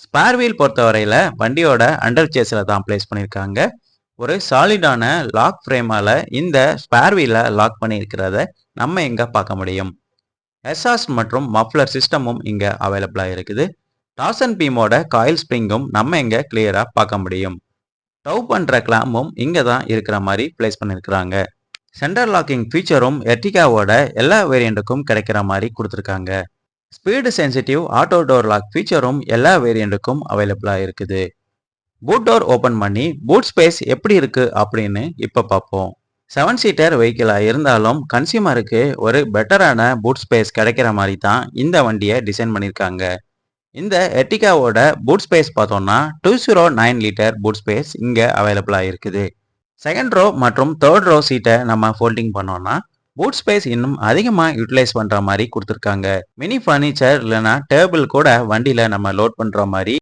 Spare wheel பொறுத்தவரையில வண்டியோட under சேஸ்ல தான் பிளேஸ் பண்ணியிருக்காங்க. ஒரு சாலிடான லாக் ஃப்ரேமால இந்த ஸ்பேர் வீலை லாக் பண்ணியிருக்கிறத நம்ம இங்க பார்க்க முடியும். எஸ்ஆர்எஸ் மற்றும் மஃப்ளர் சிஸ்டமும் இங்க அவைலபிளா இருக்குது. டார்சன் பீமோட காயில் ஸ்ப்ரிங்கும் நம்ம இங்க கிளியரா பார்க்க முடியும். டவ் பண்ற கிளாம்பும் இங்க தான் இருக்கிற மாதிரி பிளேஸ் பண்ணியிருக்கிறாங்க. சென்டர் லாக்கிங் ஃபீச்சரும் எர்டிகாவோட எல்லா வேரியண்ட்டுக்கும் கிடைக்கிற மாதிரி கொடுத்துருக்காங்க. Speed sensitive auto door lock ஃபீச்சரும் எல்லா வேரியண்ட்டுக்கும் அவைலபிளா இருக்குது. பூட் டோர் ஓபன் பண்ணி பூட் ஸ்பேஸ் எப்படி இருக்கு அப்படின்னு இப்ப பார்ப்போம். 7 சீட்டர் வெஹிக்கிளா இருந்தாலும் கன்சியூமருக்கு ஒரு பெட்டரான பூட் ஸ்பேஸ் கிடைக்கிற மாதிரி தான் இந்த வண்டியை டிசைன் பண்ணியிருக்காங்க. இந்த எர்டிகாவோட பூட் ஸ்பேஸ் பார்த்தோம்னா 209 லிட்டர் பூட் ஸ்பேஸ் இங்க அவைலபிளா இருக்குது. செகண்ட் ரோ மற்றும் தேர்ட் ரோ சீட்டை நம்ம ஃபோல்டிங் பண்ணோம்னா பூட் ஸ்பேஸ் இன்னும் அதிகமா யூட்டிலைஸ் பண்ற மாதிரி கொடுத்துருக்காங்க. மினி ஃபர்னிச்சர் இல்லைன்னா டேபிள் கூட வண்டியில நம்ம லோட் பண்ற மாதிரி